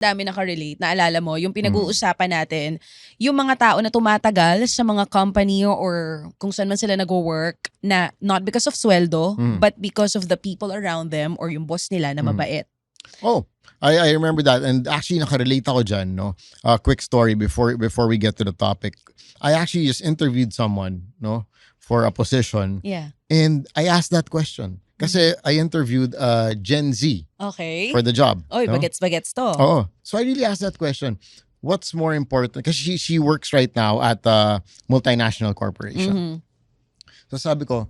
dami nakarelate, naalala mo, yung pinag-uusapan natin, yung mga tao na tumatagal sa mga company or kung saan man sila nag-work na not because of sweldo, but because of the people around them or yung boss nila na mabait. Oh, I remember that. And actually, nakarelate ako dyan, no? Quick story before we get to the topic. I actually just interviewed someone, no? For a position. Yeah. And I asked that question. Kasi I interviewed Gen Z Okay. for the job. Oy, no? bagets to. Oh, so I really asked that question. What's more important? Because she works right now at a multinational corporation. So sabi ko,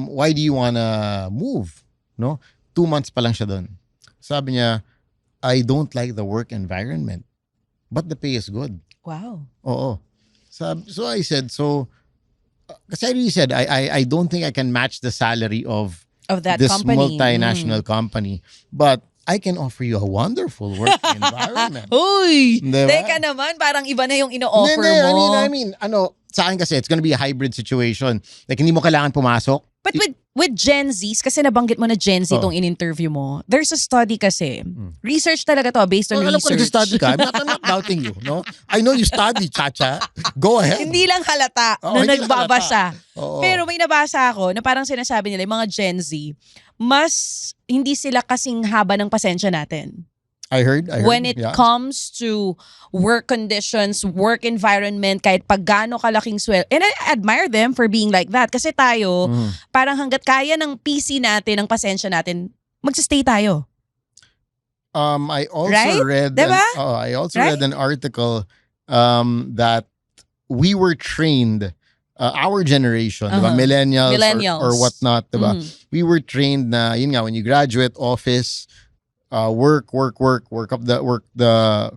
why do you wanna move? No? 2 months pa lang siya doon. Sabi niya, I don't like the work environment, but the pay is good. Wow. Oo. So I said, kasi I really said, I don't think I can match the salary of that this company. multinational company, but I can offer you a wonderful work environment. Uy! Diba? Teka naman, parang iba na yung ino-offer Hindi, mo. I mean, sa akin kasi, it's gonna be a hybrid situation. Like, hindi mo kailangan pumasok. But with Gen Zs, kasi nabanggit mo na Gen Z itong in-interview mo, there's a study kasi. Research talaga to, based on Alam ko research. nag-study ka. I'm not doubting you, no? I know you study, Chacha. Go ahead. Hindi lang halata Oo, na hindi lang nagbabasa. Oo. Pero may nabasa ako na parang sinasabi nila, yung mga Gen Z, mas hindi sila kasing haba ng pasensya natin. I heard. When it yeah. comes to work conditions, work environment, kahit pag gaano kalaking sweldo. And I admire them for being like that. Kasi tayo, parang hanggat kaya ng PC natin, ng pasensya natin, magsistay tayo. I also Right? read Diba? I also read an article that we were trained, our generation, diba? Millennials. Or whatnot, diba? We were trained na, yun nga, when you graduate, office, work up the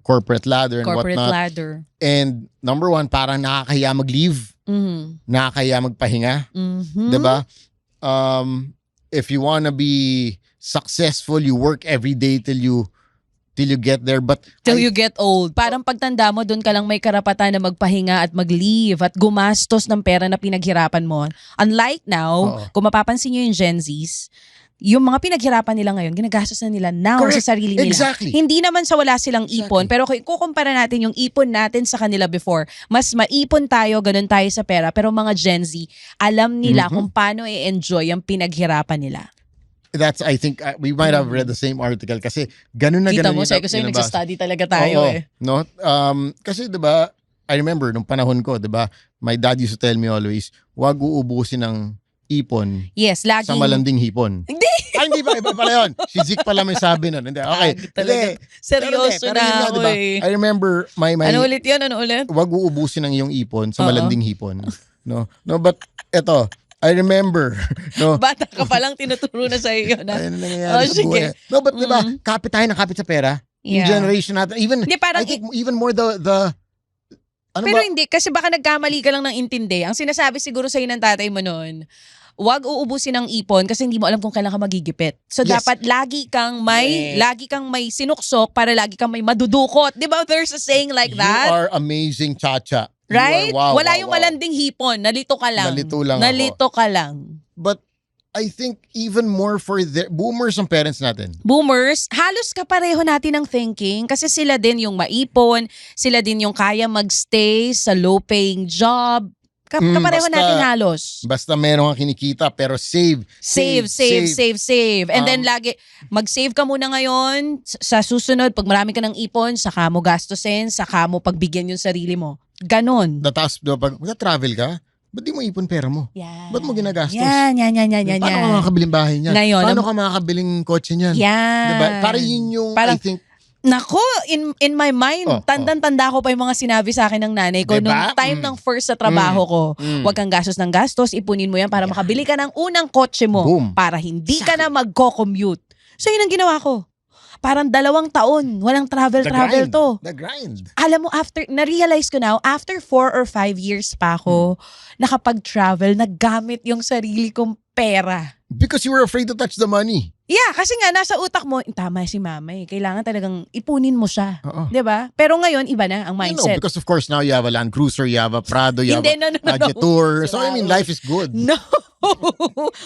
corporate ladder and Corporate whatnot. ladder. And number one, parang nakakahiya mag-leave, nakakahiya magpahinga, diba? If you wanna be successful, you work every day till you get there. But Till you get old. Parang pagtanda mo, doon ka lang may karapatan na magpahinga at mag-leave at gumastos ng pera na pinaghirapan mo. Unlike now, kung mapapansin nyo yung Gen Zs, yung mga pinaghirapan nila ngayon, ginagastos na nila now sa sarili nila. Exactly. Hindi naman sa wala silang ipon, pero kung ikukumpara natin yung ipon natin sa kanila before, mas maipon tayo, ganun tayo sa pera. Pero mga Gen Z, alam nila kung paano i-enjoy yung pinaghirapan nila. That's, I think, we might have read the same article kasi ganun na Kita ganun mo, yung kasi inabas. nagsa-study talaga tayo No? Kasi diba, I remember, nung panahon ko, diba, my dad used to tell me always, wag uubusin ng ipon Yes, laging... sa malanding hipon. Hindi! Ay, hindi ba? Iba pala yun. Si Zik pala may sabi nun. Hindi, okay. Talaga. Seryoso Pero na, yun nga, diba? oy. I remember, Ano ulit yun? Ano ulit? wag uubusin ng iyong ipon sa malanding hipon. No, but eto, I remember, no. Bata ka palang tinuturo na sa'yo yun. Ayun na nangyayari sa sige. buhay. No, but diba, kapit tayo ng kapit sa pera. Yung generation natin, even, Hindi, parang I think even more the ano pero ba? hindi, kasi baka nagkamali ka lang ng intindi. Ang sinasabi siguro sa'yo ng tatay mo noon, wag uubusin ng ipon kasi hindi mo alam kung kailan ka magigipit. So Yes. dapat lagi kang may sinuksok para lagi kang may madudukot. 'Di ba? There's a saying like that. You are amazing, Chacha. You Right? are- wow, Wala wow, yung wow. malanding hipon. Nalito ka lang. Nalito lang ako. ka lang. But I think even more for the boomers ang parents natin. Boomers, halos kapareho natin ng thinking kasi sila din yung maipon, sila din yung kaya magstay sa low-paying job. Kapareho Basta- natin halos. Basta meron kang kinikita pero save. And then lagi, mag-save ka muna ngayon. Sa susunod, pag marami ka ng ipon, saka mo gastusin, saka mo pagbigyan yung sarili mo. Ganon. Tapos pag travel ka, ba't di mo ipon pera mo? Yan. Ba't mo ginagastos? Yan. Paano ka makakabiling bahay niyan? Ngayon, Paano ka makakabiling kotse niyan? Yan. Diba? Para yun yung, I think, Nako, in my mind, tandang-tanda ko pa yung mga sinabi sa akin ng nanay ko Diba? nung time ng first sa trabaho ko. Huwag kang gastos ng gastos, ipunin mo yan para makabili ka ng unang kotse mo. Boom. Para hindi ka na magko-commute. So yun ang ginawa ko. Parang 2 taon, walang travel to. The grind. Alam mo, na-realize ko now, after 4 or 5 years pa ako, nakapag-travel, naggamit yung sarili kong pera. Because you were afraid to touch the money. Yeah, kasi nga nasa utak mo, tama si mama eh. Kailangan talagang ipunin mo siya. Oo. 'Di ba? Pero ngayon iba na ang mindset. Because of course now you have a Land Cruiser, you have a Prado, you have Hindi, a Jetour. So I mean, life is good. No.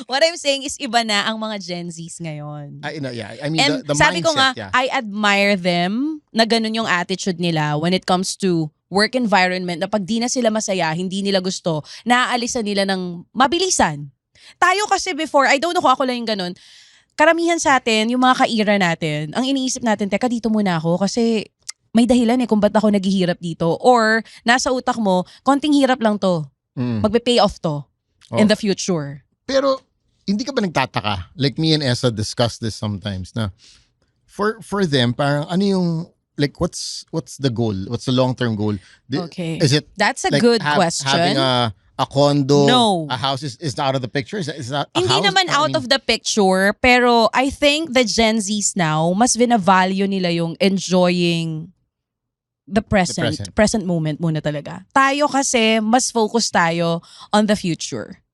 What I'm saying is iba na ang mga Gen Zs ngayon. Yeah. I mean, And the sabi ko nga, mindset, yeah. I admire them na ganun yung attitude nila when it comes to work environment na pag di na sila masaya, hindi nila gusto, naaalisan nila ng mabilisan. Tayo kasi before, I don't know kung ako lang yung ganun, karamihan sa atin, yung mga ka-era natin, ang iniisip natin, teka dito muna ako kasi may dahilan kung ba't ako naghihirap dito. Or nasa utak mo, konting hirap lang to. Magpe-pay off to in the future. Pero hindi ka ba nagtataka? Like me and Esa discuss this sometimes na for them, parang ano yung like what's the goal? What's the long-term goal? Okay. Is it That's a like good question. having a condo, No. a house is out of the picture? Is that a Hindi house? naman out of the picture, pero I think the Gen Zs now, mas bina-value nila yung enjoying the present moment muna talaga. Tayo kasi, mas focus tayo on the future.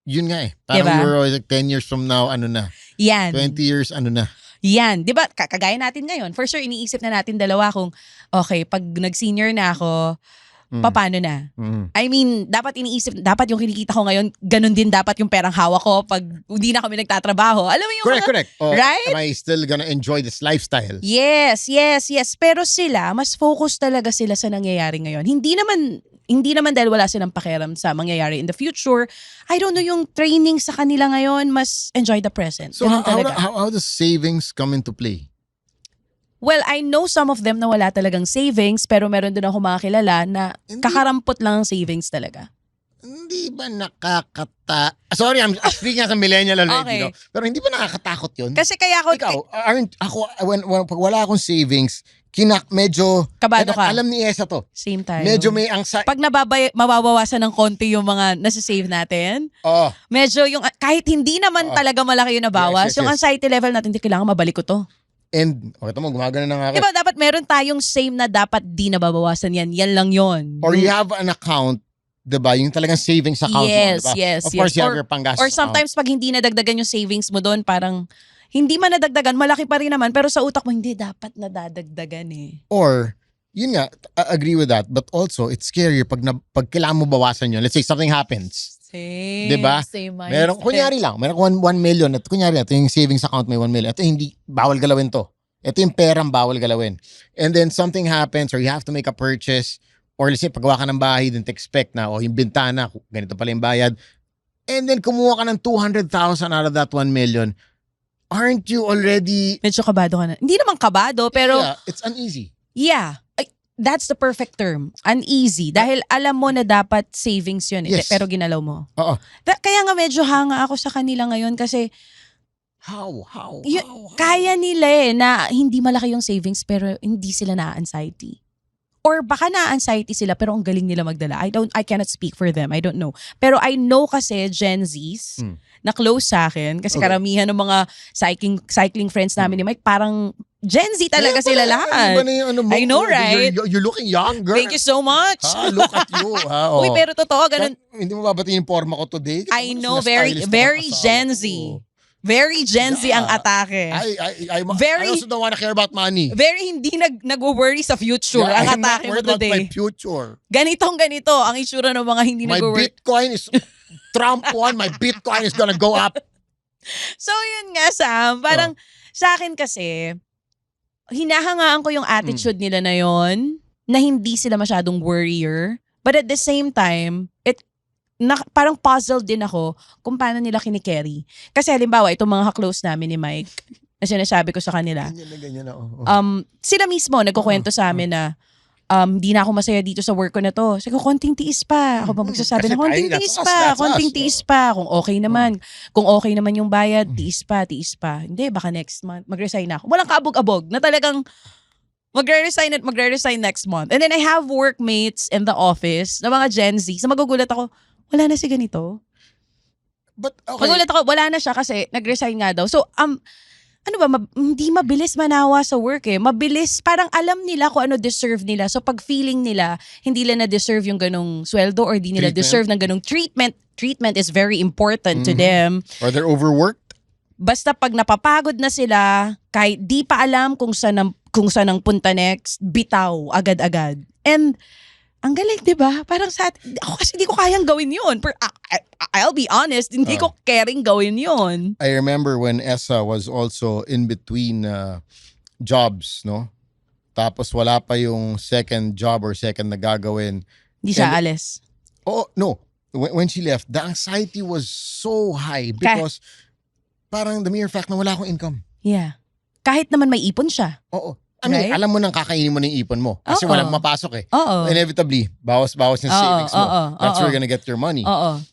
Yun nga eh. Parang Diba? we're always like 10 years from now, ano na. Yan. 20 years, ano na. Yan. Di ba, kagaya natin ngayon, for sure, iniisip na natin dalawa kung, okay, pag nag-senior na ako, paano na? I mean, dapat iniisip, dapat yung kinikita ko ngayon, ganun din dapat yung perang hawak ko pag hindi na kami nagtatrabaho. Alam mo yung Correct. Oh, right? Am I still gonna enjoy this lifestyle? Yes. Pero sila, mas focus talaga sila sa nangyayari ngayon. Hindi naman dahil wala silang pakialam sa mangyayari in the future. I don't know, yung training sa kanila ngayon, mas enjoy the present. So Ganun talaga. how does savings come into play? Well, I know some of them na wala talagang savings, pero meron din ako mga kilala na kakarampot lang ang savings talaga. Hindi ba Sorry, I'm speaking as a millennial already, Okay. no? Pero hindi ba nakakatakot yun? Kasi kaya ako, Pag wala akong savings, medyo... Kabado ka. Alam ni Esa to. same tayo. Medyo may anxiety. Pag mababawasan ng konti yung mga nasa-save natin, medyo yung, kahit hindi naman talaga malaki yung nabawas, Yes. yung anxiety level natin, hindi kailangan mabalik ko to. And, mo, gumagana na nga ako. Diba dapat meron tayong same na dapat di nababawasan yan. Yan lang yon. Or you have an account, diba? Yung talagang savings account mo, diba? Yes. Of course, you have your panggastos Or sometimes pag hindi nadagdagan yung savings mo doon, parang hindi man nadagdagan, malaki pa rin naman, pero sa utak mo, hindi dapat nadadagdagan eh. Or, yun nga, I agree with that. But also, it's scary pag kailangan mo bawasan yun. Let's say something happens. Same. Diba? Same mindset. Meron, kunyari lang, meron 1 million. At kunyari, ito yung savings account may 1 million. Ito hindi, bawal galawin to. Ito yung perang bawal galawin. And then something happens or you have to make a purchase or let's say, paggawa ka ng bahay, then expect na, yung bintana, ganito pala yung bayad. And then kumuha ka ng 200,000 out of that 1 million. Aren't you already... Medyo kabado ka na. Hindi naman kabado, pero... Yeah, it's uneasy. Yeah. That's the perfect term. Uneasy. Dahil alam mo na dapat savings yun. Yes. Pero ginalaw mo. Oo. Kaya nga medyo hanga ako sa kanila ngayon kasi How? kaya nila na hindi malaki yung savings pero hindi sila na-anxiety. Or baka na-anxiety sila pero ang galing nila magdala. I cannot speak for them. I don't know. Pero I know kasi Gen Zs na close sa akin kasi karamihan ng mga cycling friends namin ni Mike parang Gen Z talaga sila lahat. I know, right? You're looking younger. Thank you so much. Look at you. Uy, pero totoo, ganun. Hindi mo babatiin yung forma ko today. I know, very Gen Z. Very Gen Z ang atake. I also don't wanna care about money. Very hindi nag-worry sa future ang atake mo today. today. My future. Ganito ang itsura ng mga hindi My nag-worry. Bitcoin is Trump won. My Bitcoin is gonna go up. So yun nga, Sam. Parang sa akin kasi, hinahangaan ko yung attitude nila na yon na hindi sila masyadong worrier. But at the same time, parang puzzled din ako kung paano nila kinikerry. Kasi halimbawa, itong mga close namin ni Mike, na sinasabi ko sa kanila, sila mismo nagkukwento sa amin na di na ako masaya dito sa work ko na to. Sabi ko, konting tiis pa. Ako ba magsasabi na, konting tiis pa. Kung okay naman yung bayad, tiis pa. Hindi, baka next month, mag-resign na ako. Walang kaabog-abog na talagang magre-resign next month. And then I have workmates in the office na mga Gen Z. So magugulat ako, wala na si ganito. But, okay. Magulat ako, wala na siya kasi nag-resign nga daw. So, ano ba, hindi mabilis manawa sa work eh. Mabilis, parang alam nila kung ano deserve nila. So pag feeling nila, hindi nila na-deserve yung ganong sweldo or di nila deserve ng ganong treatment is very important to them. Or they're overworked. Basta pag napapagod na sila, kahit di pa alam kung saan ang punta next, bitaw agad-agad. And ang galing, di ba? Parang ako kasi hindi ko kayang gawin yun. I'll be honest, hindi ko caring gawin yun. I remember when Essa was also in between jobs, no? Tapos wala pa yung second job or second na gagawin. Hindi siya alis. Oh, no. When she left, the anxiety was so high because parang the mere fact na wala akong income. Yeah. Kahit naman may ipon siya. Oo. I mean, alam mo nang kakainin mo ng ipon mo. Kasi walang mapasok eh. Oo. Inevitably, bawas-bawas yung savings mo. That's where you're gonna get your money. Oo.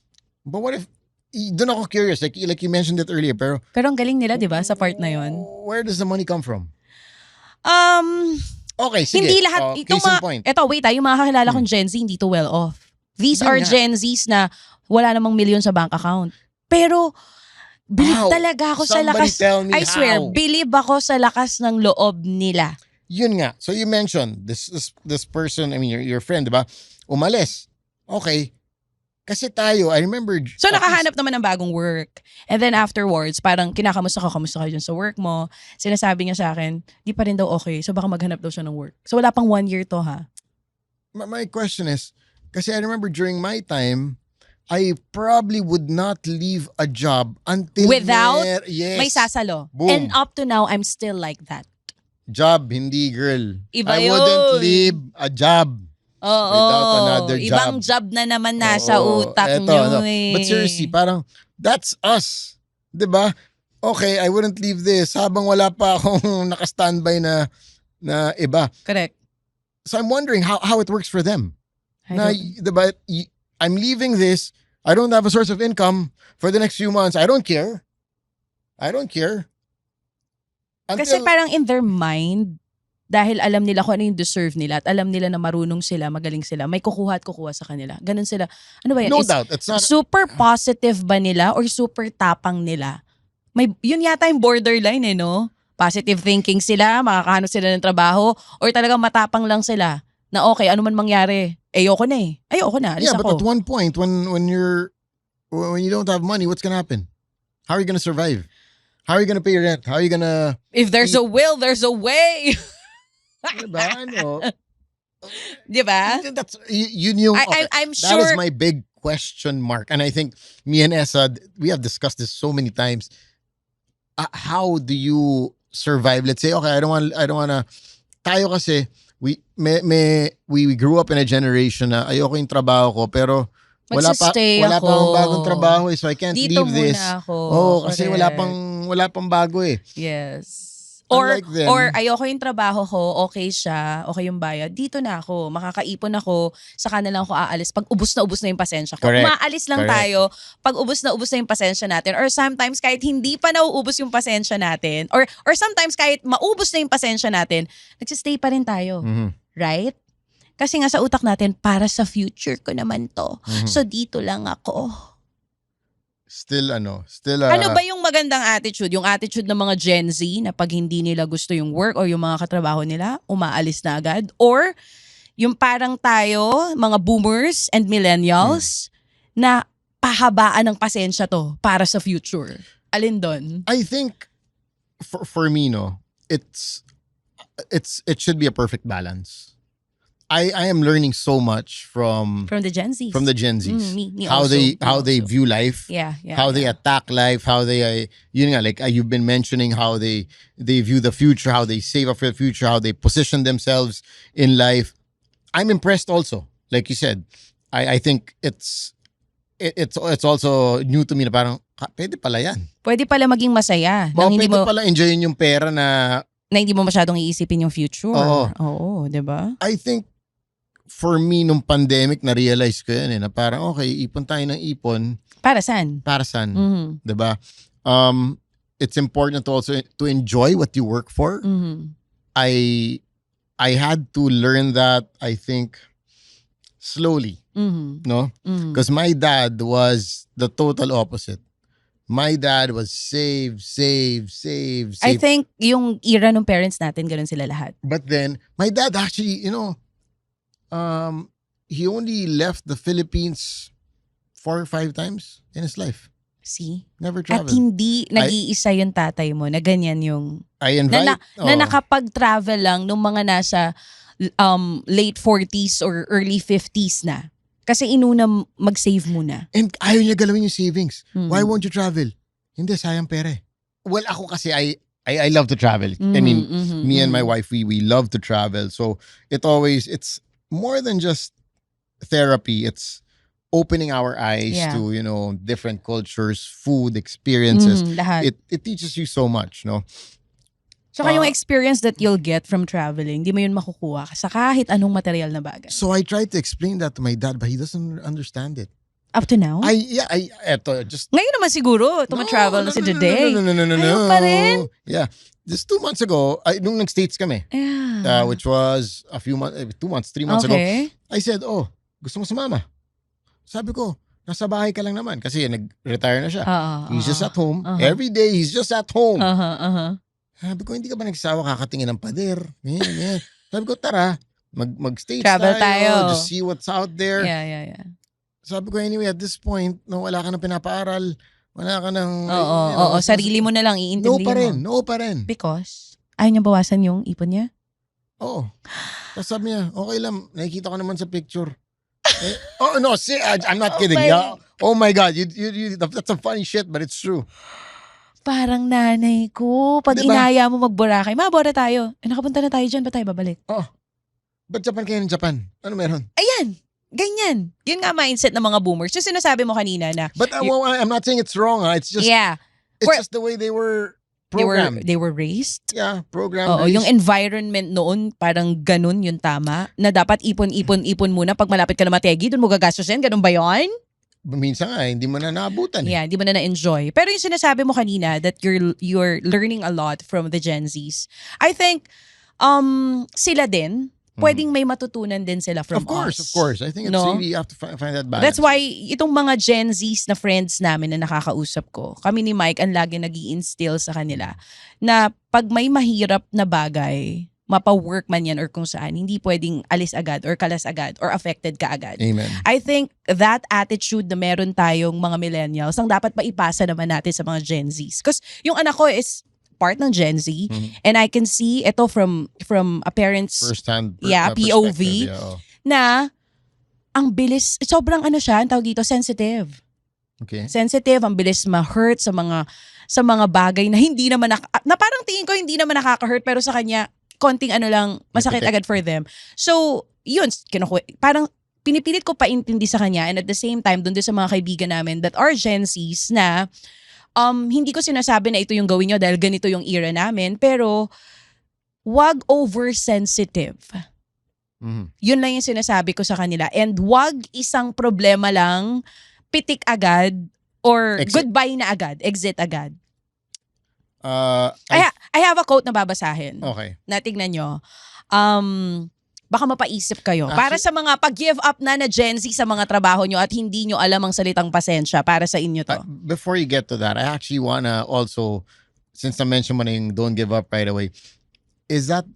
But what if, doon ako curious, like you mentioned it earlier, pero ang galing nila, di ba, sa part na yon. Where does the money come from? Okay, sige. Hindi lahat. Case in point. Ito, wait, yung mga kakilala kong Gen Z, hindi to well off. These are Gen Zs na wala namang milyon sa bank account. Pero, bilib talaga ako sa lakas. I swear, bilib ako sa lakas ng loob nila. Yun nga. So you mentioned this person, I mean your friend, diba? Umalis. Okay. Kasi tayo, I remember. So nakahanap naman ng bagong work. And then afterwards, parang kinakamusta ka dyan sa work mo. Sinasabi niya sa akin, di pa rin daw okay. So baka maghanap daw siya ng work. So wala pang 1 year to, ha? My question is, kasi I remember during my time, I probably would not leave a job until without yes. may sasalo. Boom. And up to now, I'm still like that. Job, hindi girl. Iba I wouldn't leave a job without another job. Ibang job na naman nasa utak nyo eh. But seriously, parang that's us. 'Di ba? Okay, I wouldn't leave this habang wala pa akong naka-standby na iba. Correct. So I'm wondering how it works for them. Diba, I'm leaving this. I don't have a source of income for the next few months. I don't care. Kasi parang in their mind, dahil alam nila kung ano yung deserve nila at alam nila na marunong sila, magaling sila, may kukuha at kukuha sa kanila. Ganun sila. Ano ba yan? No doubt. It's not super positive ba nila or super tapang nila? Yun yata yung borderline eh, no? Positive thinking sila, makakahanap sila ng trabaho, or talagang matapang lang sila na okay, ano man mangyari, ayoko na eh. Ayoko na, alis ako. But at one point, when you don't have money, what's gonna happen? How are you gonna survive? How are you gonna pay your rent? How are you gonna... If there's a will, there's a way. Diba? Ano? Diba? That's, yun yung... I'm sure... That is my big question mark. And I think me and Essa, we have discussed this so many times. How do you survive? Let's say, okay, I don't wanna... Tayo kasi, we grew up in a generation na ayoko yung trabaho ko, pero wala pa akong bagong trabaho eh, so I can't dito leave this. Muna ako. Kasi wala pang bago eh. Yes. Or ayoko yung trabaho ko, okay siya, okay yung bayad, dito na ako, makakaipon ako, saka na lang ako aalis pag ubos na yung pasensya ko. Maalis lang tayo pag ubos na yung pasensya natin, or sometimes kahit hindi pa nauubos yung pasensya natin, or sometimes kahit maubos na yung pasensya natin, nagsistay pa rin tayo. Mm-hmm. Right? Kasi nga sa utak natin, para sa future ko naman to. Mm-hmm. So dito lang ako. Still ano ba yung magandang attitude? Yung attitude ng mga Gen Z na pag hindi nila gusto yung work or yung mga katrabaho nila, umaalis na agad? Or yung parang tayo, mga boomers and millennials, na pahabaan ng pasensya to para sa future? Alin doon? I think for me, no, it should be a perfect balance. I am learning so much from the Gen Zs. From the Gen Zs. Me how also, they view life. How they attack life. How they you've been mentioning how they view the future. How they save up for the future. How they position themselves in life. I'm impressed also. Like you said, I think it's also new to me na parang pwede pala yan. Pwede pala maging masaya. Pwede pala enjoyin yung pera na hindi mo masyadong iisipin yung future. Oo, 'di ba? I think for me, nung pandemic, na-realize ko yan na parang, okay, ipon tayo ng ipon. Para saan? Mm-hmm. Diba? It's important to also to enjoy what you work for. Mm-hmm. I had to learn that, I think, slowly. Mm-hmm. No? Because my dad was the total opposite. My dad was save. I think yung era ng parents natin, ganun sila lahat. But then, my dad actually, he only left the Philippines 4 or 5 times in his life. See? Never At traveled. hindi nag-iisa yung tatay mo na ganyan yung... I invite... Na nakapag-travel lang nung mga nasa late 40s or early 50s na. Kasi inuna mag-save muna. And ayaw niya galawin yung savings. Mm. Why won't you travel? Hindi, sayang pera eh. Well, ako kasi, I love to travel. I mean, me and my wife, we love to travel. So, it's more than just therapy. It's opening our eyes to, different cultures, food, experiences. Lahat. It teaches you so much, no? Saka yung experience that you'll get from traveling, di mo yun makukuha sa kahit anong material na bagay. So I tried to explain that to my dad, but he doesn't understand it. Up to now? Just... Ngayon naman siguro, travel na si today. No. Ayaw pa rin? Yeah. Just 2 months ago, nung nag-States kami, which was a few months, 2 months, 3 months ago, I said, gusto mo sumama? Sabi ko, nasa bahay ka lang naman kasi nag-retire na siya. He's just at home. Every day, he's just at home. Sabi ko, hindi ka ba nagsawa kakatingin ng pader? Ganyan. Sabi ko, tara, mag-States tayo. Just see what's out there. Yeah. Sabi ko, anyway, at this point, wala ka nang pinapaaral. Wala ka nang... Sarili mo na lang iintindihin No pa rin. Because, ayaw niya bawasan yung ipon niya? Oo. Tapos sabi niya, okay lang, nakikita ko naman sa picture. No, see, I'm not kidding. Oh my God, that's a funny shit, but it's true. Parang nanay ko, pag inaya mo mag-Boracay, Bora tayo. Nakapunta na tayo dyan, ba tayo babalik? Ba't Japan kayo ng Japan? Ano meron? Ayan, ganyan. Yun nga mindset ng mga boomers. Yung sinasabi mo kanina na... But I'm not saying it's wrong. It's just just the way they were programmed. They were raised? Yeah, programmed. Yung environment noon, parang ganun yung tama. Na dapat ipon muna. Pag malapit ka na mategi, doon mo gagastusin. Ganun ba yun? Minsan nga, hindi mo na naabutan. Yeah, hindi mo na na-enjoy. Pero yung sinasabi mo kanina that you're learning a lot from the Gen Zs. I think sila din, pwedeng may matutunan din sila from us. Of course. I think it's really, you have to find that balance. That's why itong mga Gen Zs na friends namin na nakakausap ko, kami ni Mike ang lagi nag-i-instill sa kanila na pag may mahirap na bagay, mapa-work man yan or kung saan, hindi pwedeng alis agad or kalas agad or affected ka agad. Amen. I think that attitude na meron tayong mga millennials ang dapat maipasa naman natin sa mga Gen Zs. Because yung anak ko is part ng Gen Z and I can see ito from a parent's first-hand POV na ang bilis, sobrang siya, ang tawag dito, sensitive. Okay. Sensitive, ang bilis ma-hurt sa mga bagay na hindi naman na parang tingin ko hindi naman nakaka-hurt pero sa kanya konting lang, masakit agad for them. So, yun, parang pinipilit ko paintindi sa kanya and at the same time, doon sa mga kaibigan namin that are Gen Zs na hindi ko sinasabi na ito yung gawin nyo dahil ganito yung era namin, pero wag oversensitive. Yun lang yung sinasabi ko sa kanila. And wag isang problema lang, pitik agad or goodbye na agad, exit agad. I have a quote na babasahin. Okay. Natignan nyo. Baka mapaisip kayo. Para sa mga pag-give up na Gen Z sa mga trabaho nyo at hindi nyo alam ang salitang pasensya, para sa inyo to. Before you get to that, I actually wanna also, since na-mention mo na yung don't give up right away, is that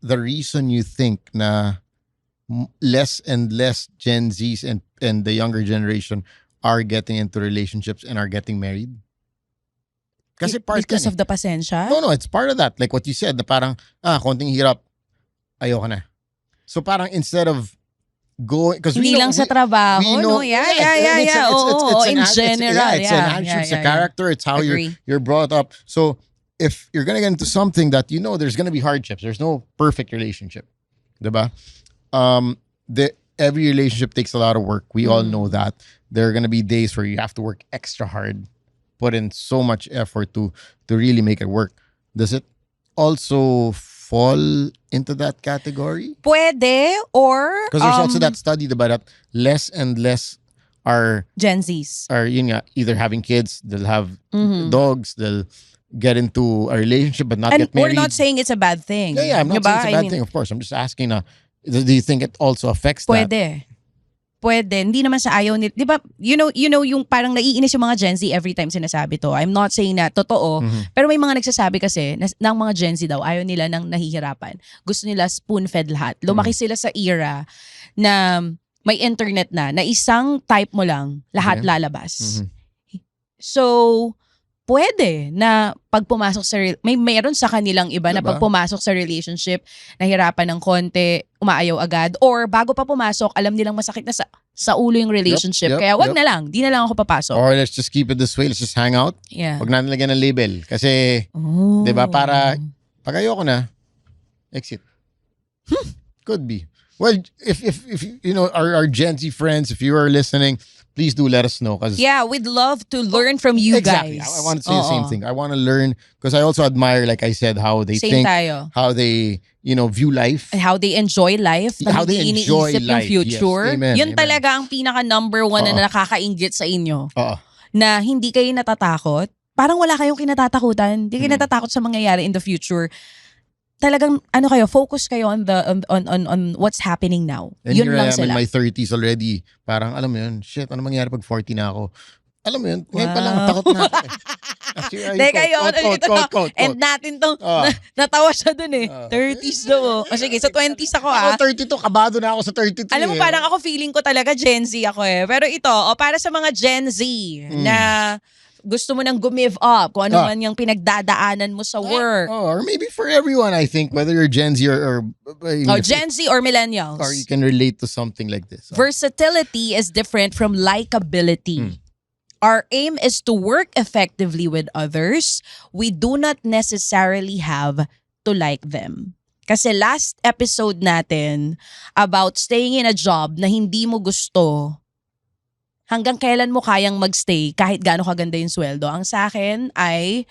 the reason you think na less and less Gen Zs and the younger generation are getting into relationships and are getting married? Kasi because of the pasensya? No, it's part of that. Like what you said, na parang, konting hirap, ayoko na. So parang instead of going, because hindi lang sa trabaho, no? Yeah. In general, it's an attitude, it's a character, it's how you're brought up. So if you're gonna get into something that there's gonna be hardships, there's no perfect relationship, diba? Every relationship takes a lot of work. We all know that. There are gonna be days where you have to work extra hard, put in so much effort to really make it work. Does it also fall into that category? Pwede, or... Because there's also that study about that less and less are... Gen Zs. Are, either having kids, they'll have dogs, they'll get into a relationship but not get married. And we're not saying it's a bad thing. Yeah, I'm not saying it's a bad thing, of course. I'm just asking, do you think it also affects that? Pwede. pwede, hindi naman sa ayaw nila. Di ba, you know, yung parang naiinis yung mga Gen Z every time sinasabi to. I'm not saying na totoo, pero may mga nagsasabi kasi ng mga Gen Z daw, ayaw nila ng nahihirapan. Gusto nila spoon-fed lahat. Lumaki sila sa era na may internet na isang type mo lang, lahat lalabas. So, pwede na pag pumasok sa mayroon sa kanilang iba na pag pumasok sa relationship, nahirapan ng konti, umaayaw agad, or bago pa pumasok, alam nilang masakit na sa ulo yung relationship. Kaya wag na lang, di na lang ako papasok. Or let's just keep it this way, let's just hang out. Yeah. Wag natin lagyan ng label. Kasi, di ba, para pag ayoko na, exit. Could be. Well, if you know, our Gen Z friends, if you are listening, please do let us know. Yeah, we'd love to learn from you guys. I want to say the same thing. I want to learn because I also admire, like I said, how they think, how they, you know, view life. And how they enjoy life. How they enjoy life. Yung future. Yes. Amen. Yun talaga ang pinaka number one na nakakainggit sa inyo. Na hindi kayo natatakot. Parang wala kayong kinatatakutan. Hindi kayo natatakot sa mangyayari in the future. Talagang focus kayo on what's happening now. And yun here lang I am in my 30s already. Parang alam mo yun, shit, ano mangyayari pag 40 na ako? Alam mo yun, ngayon pa lang takot na ako. Teka yun, and natin tong natawa siya dun 30s daw. Sige, sa 20s ako Ako 32, kabado na ako sa 32. Alam mo, parang ako feeling ko talaga Gen Z ako Pero ito, para sa mga Gen Z na gusto mo nang gumive up kung ano man yung pinagdadaanan mo sa work. Or maybe for everyone, I think, whether you're Gen Z or Gen Z or millennials. Or you can relate to something like this. Versatility is different from likability. Our aim is to work effectively with others. We do not necessarily have to like them. Kasi last episode natin about staying in a job na hindi mo gusto, hanggang kailan mo kayang magstay kahit gaano kaganda yung sweldo. Ang sa akin ay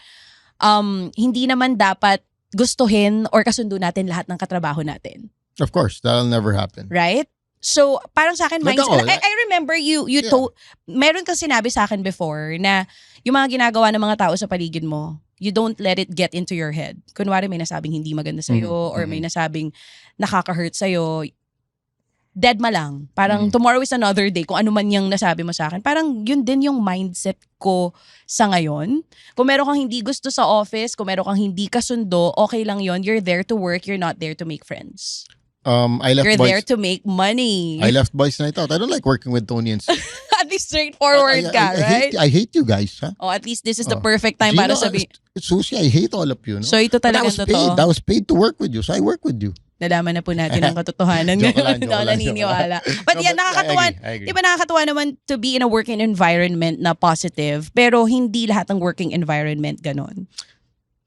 hindi naman dapat gustuhin or kasundo natin lahat ng katrabaho natin. Of course, that'll never happen. Right? So, parang sa akin, I remember you told, meron kang sinabi sa akin before na yung mga ginagawa ng mga tao sa paligid mo, you don't let it get into your head. Kunwari may nasabing hindi maganda sa'yo or may nasabing nakaka-hurt sa'yo, dead ma lang. Parang tomorrow is another day. Kung ano man yung nasabi mo sa akin. Parang yun din yung mindset ko sa ngayon. Kung meron kang hindi gusto sa office, kung meron kang hindi kasundo, okay lang yun. You're there to work. You're not there to make friends. You're there to make money. I left Boys Night Out. I don't like working with Tony and Steve. At least straightforward ka, right? I hate you guys. Huh? At least this is the perfect time para sabihin. Susie, I hate all of you. No? So ito talagang totoo. I was paid to work with you. So I work with you. Nalaman na po natin ang katotohanan ngayon. Hindi ako naniniwala. But yan, nakakatuwa. Di ba nakakatuwa naman to be in a working environment na positive, pero hindi lahat ng working environment ganon.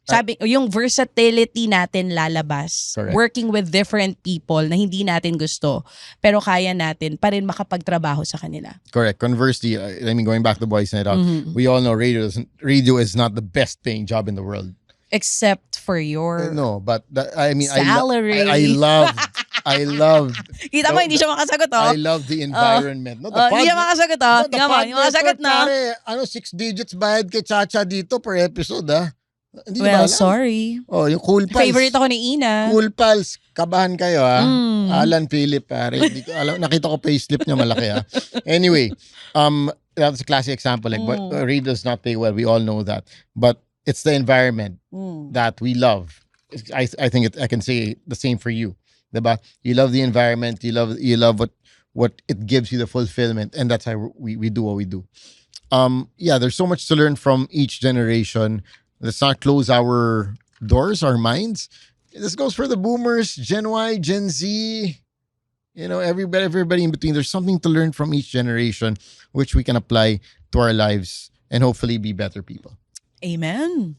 Sabi, yung versatility natin lalabas. Correct. Working with different people na hindi natin gusto, pero kaya natin pa rin makapagtrabaho sa kanila. Correct. Conversely, I mean, going back to Boys Night Out, we all know radio is not the best paying job in the world. Except for your but I mean, salary. I love. Kita mo, hindi siya makasagot, I love the environment. Hindi siya makasagot, Hindi makasagot na. Pare, 6 digits bayad kay Chacha dito per episode, Hindi sorry. Yung Cool Pals. Favorite ako ni Ina. Cool Pals, kabahan kayo, Alan Philip, pare. Hindi ko alam, nakita ko payslip niya malaki, Anyway, that's a classic example. Like, radio does not pay well. We all know that. But it's the environment that we love. I think I can say the same for you. Diba? You love the environment. You love what it gives you, the fulfillment, and that's how we do what we do. There's so much to learn from each generation. Let's not close our doors, our minds. This goes for the boomers, Gen Y, Gen Z. You know, everybody in between. There's something to learn from each generation, which we can apply to our lives and hopefully be better people. Amen.